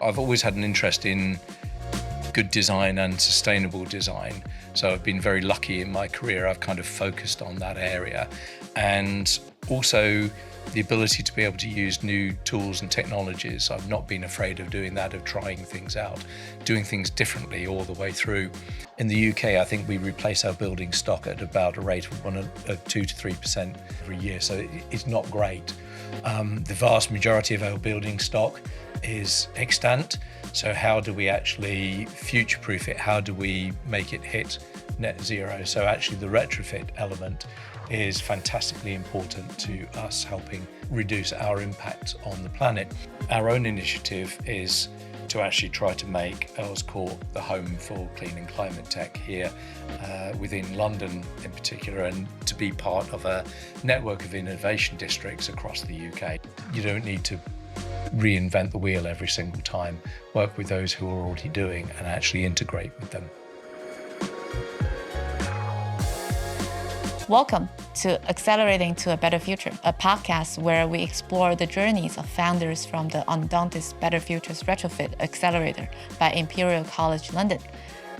I've always had an interest in good design and sustainable design. So I've been very lucky in my career. I've kind of focused on that area. And also the ability to be able to use new tools and technologies. I've not been afraid of doing that, of trying things out, doing things differently all the way through. In the UK, I think we replace our building stock at about a rate of 2 to 3% every year. So it's not great. The vast majority of our building stock is extant. So how do we actually future-proof it? How do we make it hit net zero? So actually the retrofit element is fantastically important to us helping reduce our impact on the planet. Our own initiative is to actually try to make Earls Court the home for clean and climate tech here within London in particular, and to be part of a network of innovation districts across the UK. You don't need to reinvent the wheel every single time. Work with those who are already doing and actually integrate with them. Welcome to Accelerating to a Better Future, a podcast where we explore the journeys of founders from the undaunted Better Futures Retrofit Accelerator by Imperial College London.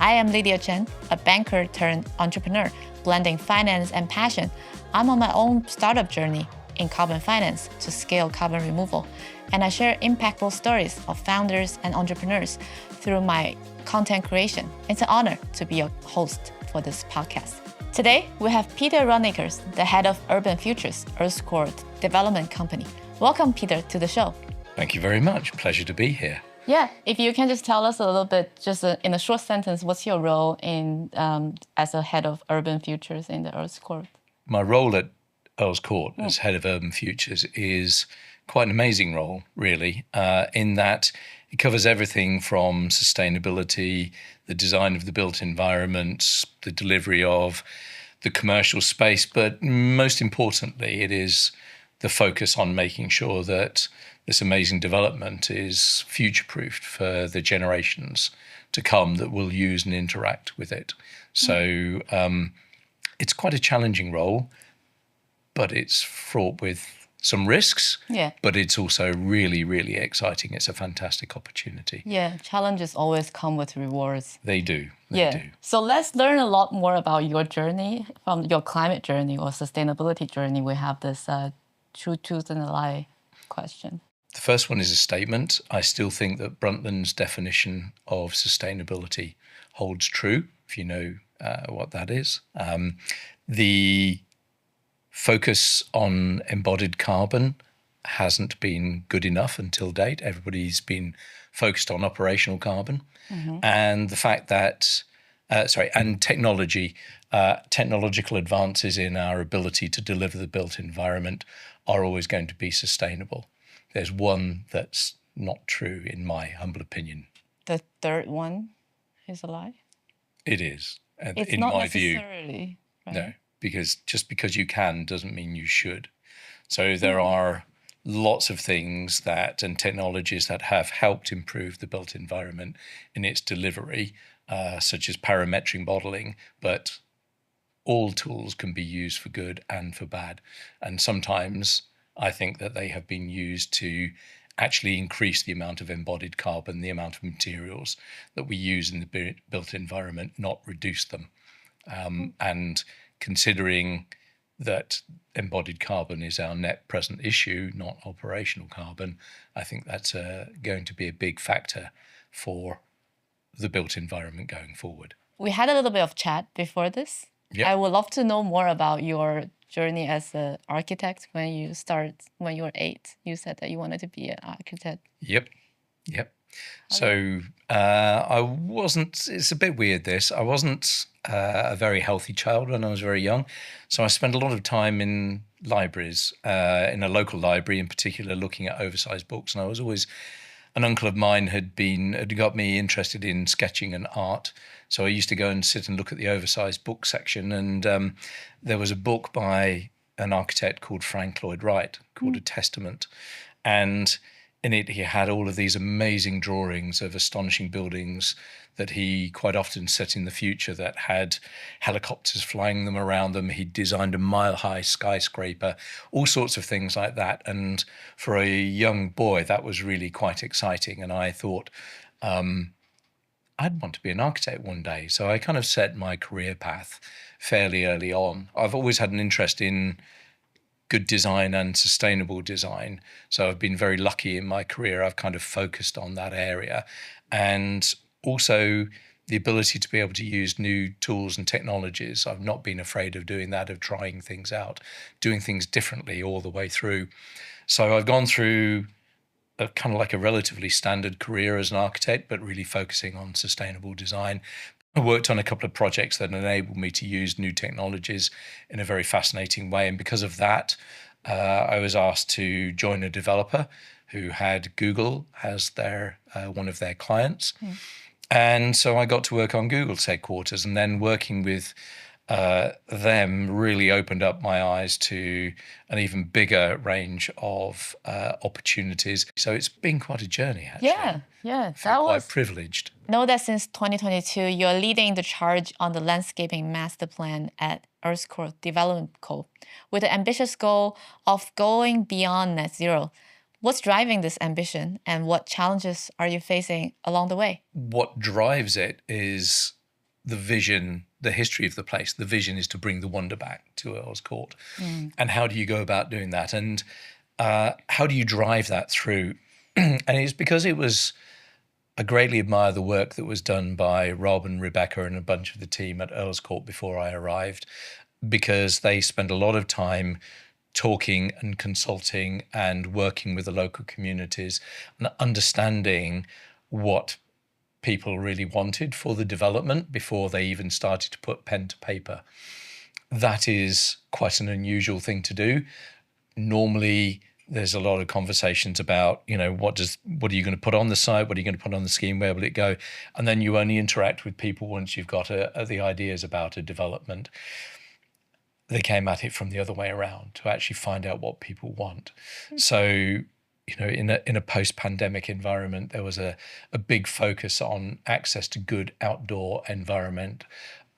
I am Lydia Chen, a banker turned entrepreneur, blending finance and passion. I'm on my own startup journey in carbon finance to scale carbon removal, and I share impactful stories of founders and entrepreneurs through my content creation. It's an honor to be your host for this podcast. Today, we have Peter Runacres, the head of Urban Futures, Earls Court development company. Welcome, Peter, to the show. Thank you very much. Pleasure to be here. Yeah, if you can just tell us a little bit, just in a short sentence, what's your role in as a head of Urban Futures in the Earls Court? My role at Earls Court as head of Urban Futures is quite an amazing role, really, in that it covers everything from sustainability, the design of the built environment, the delivery of the commercial space, but most importantly, it is the focus on making sure that this amazing development is future-proofed for the generations to come that will use and interact with it. So it's quite a challenging role, but it's fraught with some risks, but it's also really, really exciting. It's a fantastic opportunity. Yeah, challenges always come with rewards. They do. They do. So let's learn a lot more about your journey, from your climate journey or sustainability journey. We have this true, truth, and a lie question. The first one is a statement. I still think that Brundtland's definition of sustainability holds true, if you know what that is. The focus on embodied carbon hasn't been good enough until date. Everybody's been focused on operational carbon. And the fact that, and technology, technological advances in our ability to deliver the built environment are always going to be sustainable. There's one that's not true, in my humble opinion. The third one is a lie? It is, it's in not my view. Necessarily, right? No. Because just because you can doesn't mean you should. So there are lots of things and technologies that have helped improve the built environment in its delivery, such as parametric modeling, but all tools can be used for good and for bad. And sometimes I think that they have been used to actually increase the amount of embodied carbon, the amount of materials that we use in the built environment, not reduce them. And considering that embodied carbon is our net present issue, not operational carbon, I think that's going to be a big factor for the built environment going forward. We had a little bit of chat before this. Yep. I would love to know more about your journey as an architect. When you were 8, you said that you wanted to be an architect. Yep. So I wasn't, it's a bit weird this, I wasn't a very healthy child when I was very young. So I spent a lot of time in libraries, in a local library in particular, looking at oversized books. And I was always, an uncle of mine had got me interested in sketching and art. So I used to go and sit and look at the oversized book section. And there was a book by an architect called Frank Lloyd Wright called A Testament. And In it, he had all of these amazing drawings of astonishing buildings that he quite often set in the future that had helicopters flying them around them. He designed a mile-high skyscraper, all sorts of things like that. And for a young boy, that was really quite exciting. And I thought, I'd want to be an architect one day. So I kind of set my career path fairly early on. I've always had an interest in good design and sustainable design. So I've been very lucky in my career. I've kind of focused on that area. And also the ability to be able to use new tools and technologies. I've not been afraid of doing that, of trying things out, doing things differently all the way through. So I've gone through a kind of like a relatively standard career as an architect, but really focusing on sustainable design. I worked on a couple of projects that enabled me to use new technologies in a very fascinating way. And because of that, I was asked to join a developer who had Google as their one of their clients. And so I got to work on Google's headquarters, and then working with them really opened up my eyes to an even bigger range of opportunities. So it's been quite a journey, actually. Yeah, I feel quite privileged. Know that since 2022, you're leading the charge on the landscaping master plan at Earth Core Development Co. with the ambitious goal of going beyond net zero. What's driving this ambition, and what challenges are you facing along the way? What drives it is the vision, the history of the place. The vision is to bring the wonder back to Earl's Court. And how do you go about doing that? And how do you drive that through? And it's because I greatly admire the work that was done by Rob and Rebecca and a bunch of the team at Earl's Court before I arrived, because they spent a lot of time talking and consulting and working with the local communities and understanding what people really wanted for the development before they even started to put pen to paper. That is quite an unusual thing to do. Normally, there's a lot of conversations about, what are you going to put on the site? What are you going to put on the scheme? Where will it go? And then you only interact with people once you've got the ideas about a development. They came at it from the other way around to actually find out what people want. So, in a post-pandemic environment, there was a big focus on access to good outdoor environment.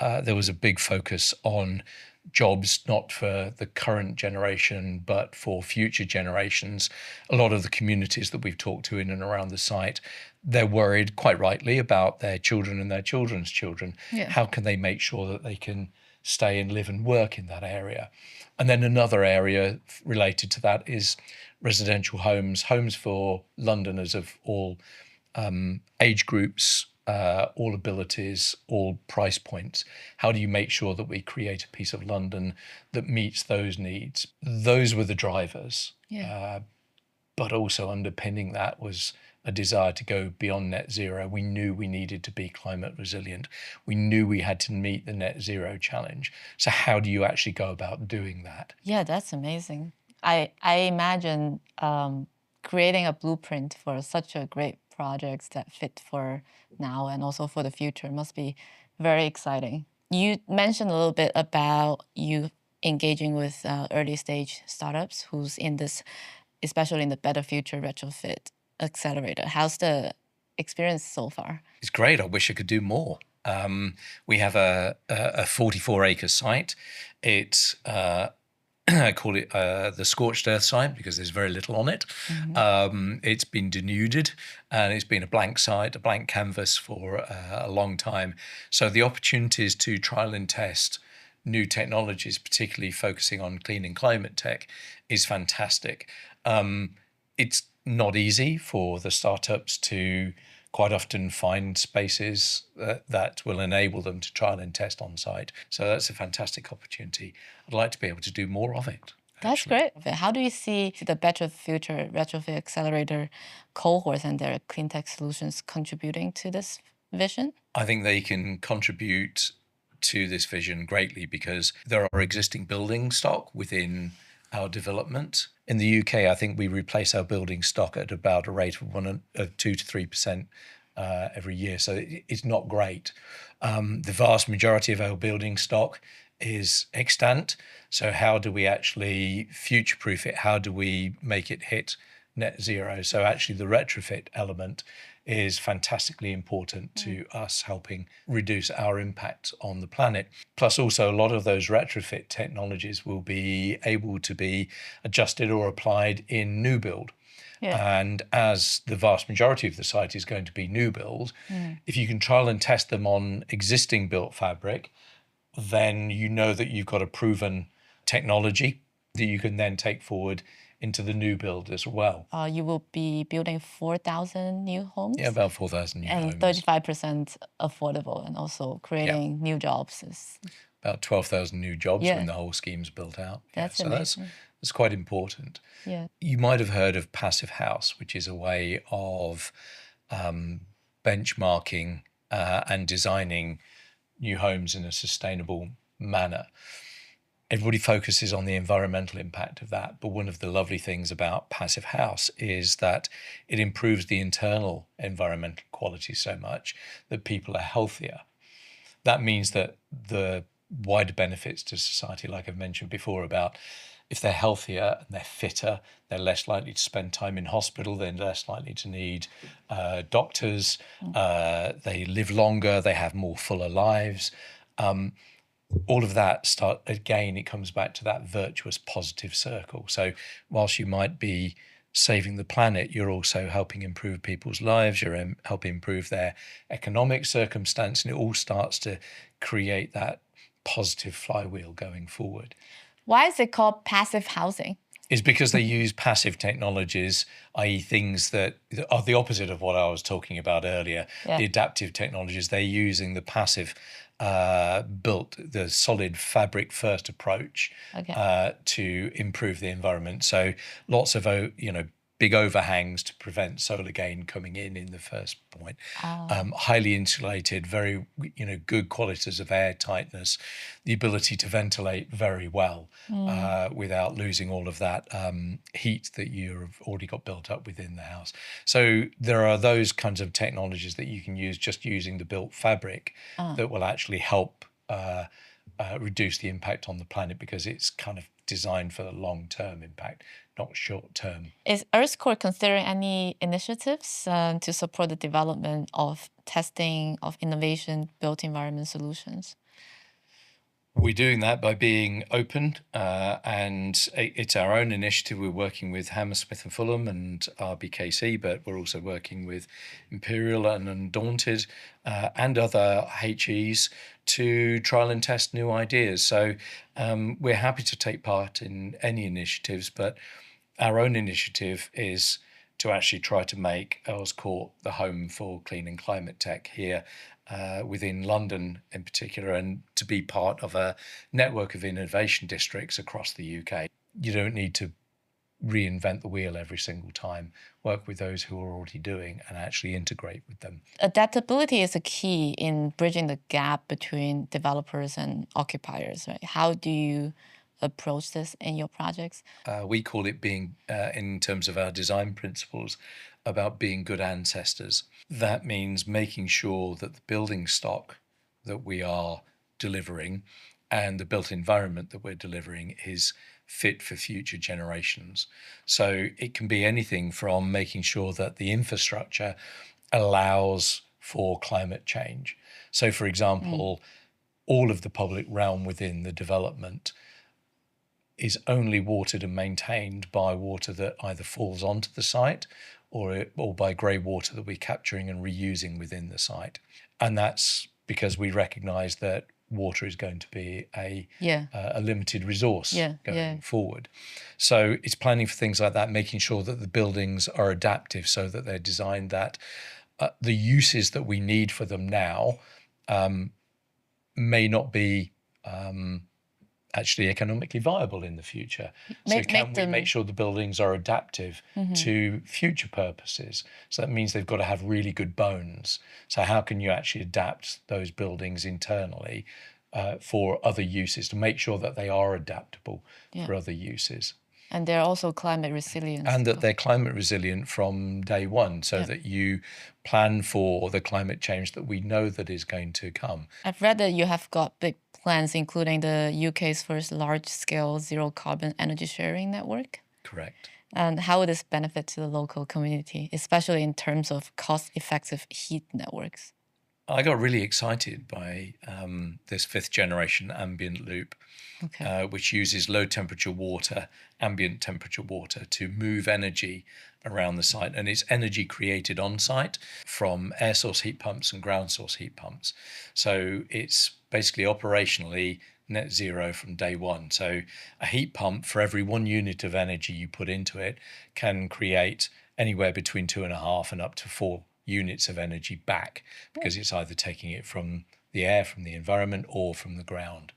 There was a big focus on jobs, not for the current generation, but for future generations. A lot of the communities that we've talked to in and around the site, they're worried, quite rightly, about their children and their children's children. Yeah. How can they make sure that they can stay and live and work in that area? And then another area related to that is residential homes for Londoners of all age groups, all abilities, all price points. How do you make sure that we create a piece of London that meets those needs? Those were the drivers. But also underpinning that was a desire to go beyond net zero. We knew we needed to be climate resilient. We knew we had to meet the net zero challenge. So how do you actually go about doing that? Yeah, that's amazing. I imagine creating a blueprint for such a great projects that fit for now and also for the future must be very exciting. You mentioned a little bit about you engaging with early stage startups who's in this, especially in the Better Future Retrofit Accelerator. How's the experience so far? It's great. I wish I could do more. We have a 44-acre site. It's I call it the scorched earth site because there's very little on it. It's been denuded and it's been a blank site, a blank canvas for a long time. So the opportunities to trial and test new technologies, particularly focusing on clean and climate tech, is fantastic. It's not easy for the startups to quite often find spaces that will enable them to trial and test on site. So that's a fantastic opportunity. I'd like to be able to do more of it. That's great. How do you see the Better Future Retrofit Accelerator cohorts and their clean tech solutions contributing to this vision? I think they can contribute to this vision greatly because there are existing building stock within our development. In the UK, I think we replace our building stock at about a rate of 2 to 3% every year. So it's not great. The vast majority of our building stock is extant. So how do we actually future-proof it? How do we make it hit net zero. So actually the retrofit element is fantastically important to us helping reduce our impact on the planet. Plus also a lot of those retrofit technologies will be able to be adjusted or applied in new build. And as the vast majority of the site is going to be new build, if you can trial and test them on existing built fabric, then you know that you've got a proven technology that you can then take forward into the new build as well. You will be building 4,000 new homes? Yeah, about 4,000 new homes. And 35% affordable, and also creating new jobs. About 12,000 new jobs when the whole scheme's built out. That's amazing. That's quite important. Yeah. You might have heard of Passive House, which is a way of benchmarking and designing new homes in a sustainable manner. Everybody focuses on the environmental impact of that, but one of the lovely things about Passive House is that it improves the internal environmental quality so much that people are healthier. That means that the wider benefits to society, like I've mentioned before, about if they're healthier and they're fitter, they're less likely to spend time in hospital, they're less likely to need doctors, they live longer, they have more fuller lives. All of that it comes back to that virtuous positive circle. So whilst you might be saving the planet, you're also helping improve people's lives, you're helping improve their economic circumstance, and it all starts to create that positive flywheel going forward. Why is it called passive housing? Is because they use passive technologies, i.e. things that are the opposite of what I was talking about earlier, the adaptive technologies. They're using the passive the solid fabric first approach to improve the environment. So lots of big overhangs to prevent solar gain coming in the first point. Highly insulated, very good qualities of air tightness, the ability to ventilate very well without losing all of that heat that you've already got built up within the house. So there are those kinds of technologies that you can use just using the built fabric that will actually help reduce the impact on the planet, because it's kind of designed for the long-term impact, not short-term. Is EarthCore considering any initiatives to support the development of testing of innovation built environment solutions? We're doing that by being open, and it's our own initiative. We're working with Hammersmith and Fulham and RBKC, but we're also working with Imperial and Undaunted and other HEs to trial and test new ideas. So we're happy to take part in any initiatives, but our own initiative is to actually try to make Earls Court the home for clean and climate tech here within London in particular, and to be part of a network of innovation districts across the UK. You don't need to reinvent the wheel every single time. Work with those who are already doing and actually integrate with them. Adaptability is a key in bridging the gap between developers and occupiers, right? How do you approach this in your projects? We call it being, in terms of our design principles, about being good ancestors. That means making sure that the building stock that we are delivering and the built environment that we're delivering is fit for future generations. So it can be anything from making sure that the infrastructure allows for climate change. So, for example, all of the public realm within the development is only watered and maintained by water that either falls onto the site or by grey water that we're capturing and reusing within the site. And that's because we recognise that water is going to be a limited resource going forward. So it's planning for things like that, making sure that the buildings are adaptive so that they're designed that the uses that we need for them now may not be actually economically viable in the future. So can we make sure the buildings are adaptive to future purposes? So that means they've got to have really good bones. So how can you actually adapt those buildings internally for other uses to make sure that they are adaptable for other uses? And they're also climate resilient. And that they're climate resilient from day one, so that you plan for the climate change that we know that is going to come. I've read that you have got big plans, including the UK's first large-scale zero-carbon energy sharing network. Correct. And how would this benefit to the local community, especially in terms of cost-effective heat networks? I got really excited by this 5th generation ambient loop, Okay. which uses low temperature water, ambient temperature water, to move energy around the site. And it's energy created on site from air source heat pumps and ground source heat pumps. So it's basically operationally net zero from day one. So a heat pump, for every 1 unit of energy you put into it, can create anywhere between 2.5 and up to 4 units of energy back, because it's either taking it from the air, from the environment, or from the ground.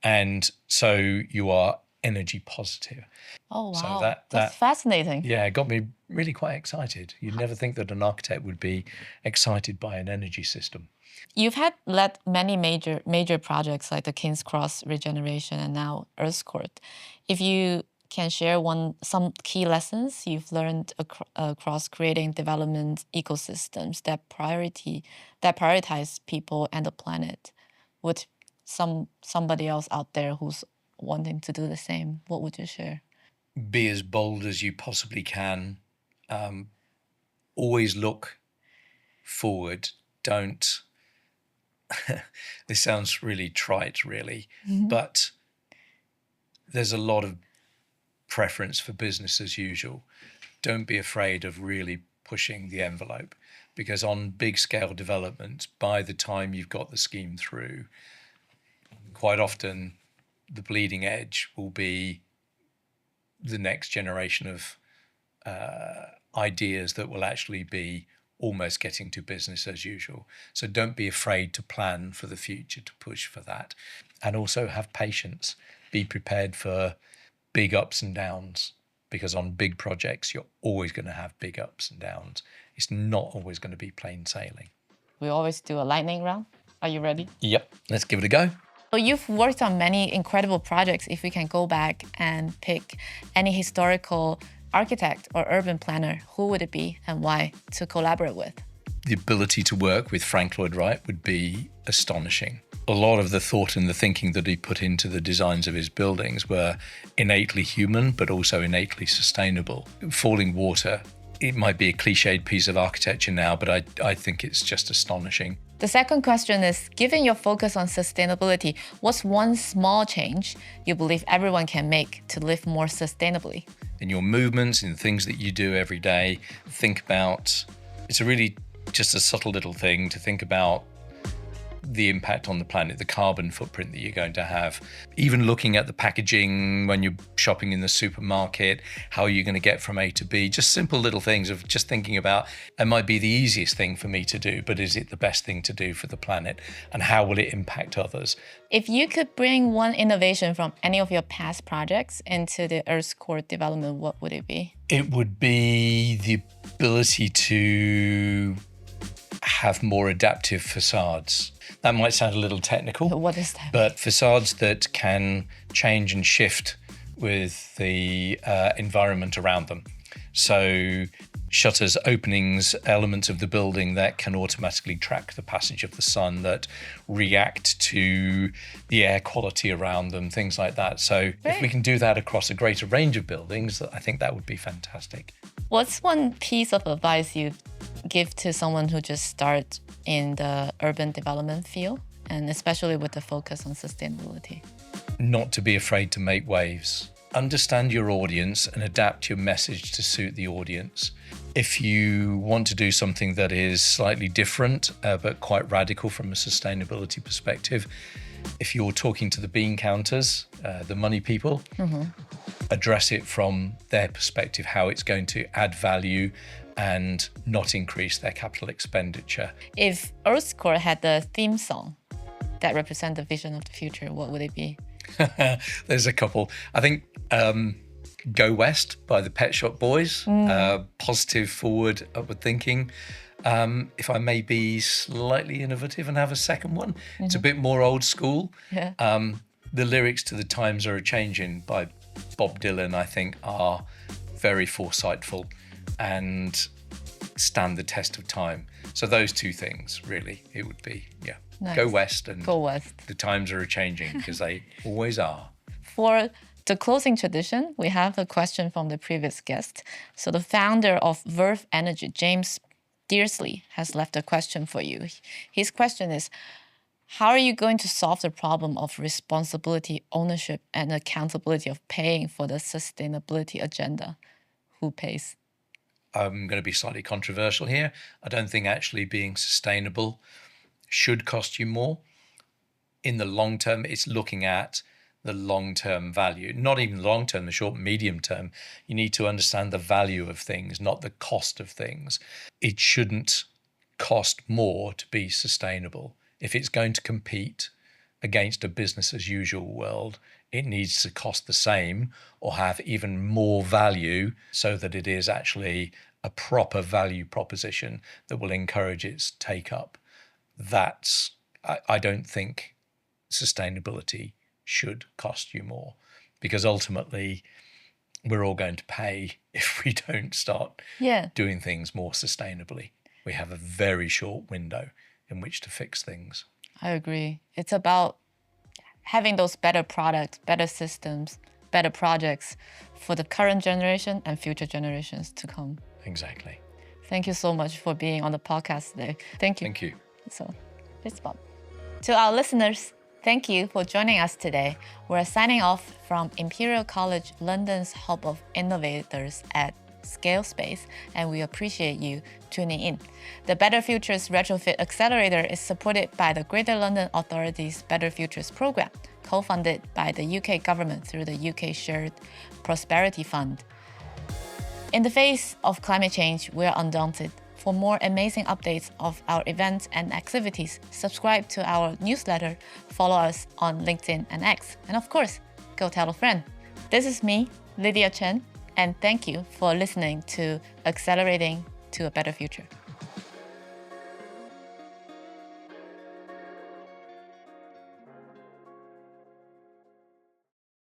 And so you are energy positive. Oh, So wow. that That's fascinating. yeah, it got me really quite excited. You'd never think that an architect would be excited by an energy system. You've had led many major projects like the King's Cross regeneration and now Earth Court. If you can share some key lessons you've learned across creating development ecosystems that prioritize people and the planet, with somebody else out there who's wanting to do the same, what would you share? Be as bold as you possibly can. Always look forward. Don't. This sounds really trite, really, but there's a lot of preference for business as usual. Don't be afraid of really pushing the envelope, because on big scale development, by the time you've got the scheme through, quite often the bleeding edge will be the next generation of ideas that will actually be almost getting to business as usual. So don't be afraid to plan for the future, to push for that. And also have patience. Be prepared for big ups and downs, because on big projects, you're always going to have big ups and downs. It's not always going to be plain sailing. We always do a lightning round. Are you ready? Yep, let's give it a go. So you've worked on many incredible projects. If we can go back and pick any historical architect or urban planner, who would it be and why to collaborate with? The ability to work with Frank Lloyd Wright would be astonishing. A lot of the thought and the thinking that he put into the designs of his buildings were innately human, but also innately sustainable. Falling water, it might be a cliched piece of architecture now, but I think it's just astonishing. The second question is, given your focus on sustainability, what's one small change you believe everyone can make to live more sustainably? In your movements, in the things that you do every day, think about, it's a really just a subtle little thing to think about the impact on the planet, the carbon footprint that you're going to have. Even looking at the packaging when you're shopping in the supermarket, how are you going to get from A to B? Just simple little things of just thinking about, it might be the easiest thing for me to do, but is it the best thing to do for the planet? And how will it impact others? If you could bring one innovation from any of your past projects into the Earth Court development, what would it be? It would be the ability to have more adaptive facades. That might sound a little technical. What is that? But facades that can change and shift with the environment around them. So shutters, openings, elements of the building that can automatically track the passage of the sun, that react to the air quality around them, things like that. So if we can do that across a greater range of buildings, I think that would be fantastic. What's one piece of advice you give to someone who just starts in the urban development field, and especially with the focus on sustainability? Not to be afraid to make waves. Understand your audience and adapt your message to suit the audience. If you want to do something that is slightly different, but quite radical from a sustainability perspective, if you're talking to the bean counters, the money people, address it from their perspective, how it's going to add value and not increase their capital expenditure. If Earth Court had a theme song that represents the vision of the future, what would it be? There's a couple. I think Go West by the Pet Shop Boys. Positive, forward, upward thinking. If I may be slightly innovative and have a second one, it's a bit more old school. Yeah. The lyrics to The Times Are A-Changin' by Bob Dylan, I think, are very foresightful and stand the test of time. So those two things, really, it would be, yeah. Nice. Go West and Go West. The Times Are A-Changin', because they always are. For the closing tradition, we have a question from the previous guest. So the founder of Verve Energy, James Dearsley, has left a question for you. His question is, how are you going to solve the problem of responsibility, ownership, and accountability of paying for the sustainability agenda? Who pays? I'm going to be slightly controversial here. I don't think actually being sustainable should cost you more. In the long term, it's looking at the long-term value, not even the long term, the short, medium term. You need to understand the value of things, not the cost of things. It shouldn't cost more to be sustainable. If it's going to compete against a business as usual world, it needs to cost the same or have even more value so that it is actually a proper value proposition that will encourage its take up. I don't think sustainability should cost you more, because ultimately we're all going to pay if we don't start doing things more sustainably. We have a very short window in which to fix things. I agree. It's about having those better products, better systems, better projects for the current generation and future generations to come. Exactly. Thank you so much for being on the podcast today. Thank you. Thank you. So, fist bump. To our listeners, thank you for joining us today. We're signing off from Imperial College London's Hub of Innovators at Scale Space, and we appreciate you tuning in. The Better Futures Retrofit Accelerator is supported by the Greater London Authority's Better Futures program, co-funded by the UK government through the UK Shared Prosperity Fund. In the face of climate change, we're undaunted. For more amazing updates of our events and activities, subscribe to our newsletter, follow us on LinkedIn and X, and of course, go tell a friend. This is me, Lydia Chen, and thank you for listening to Accelerating to a Better Future.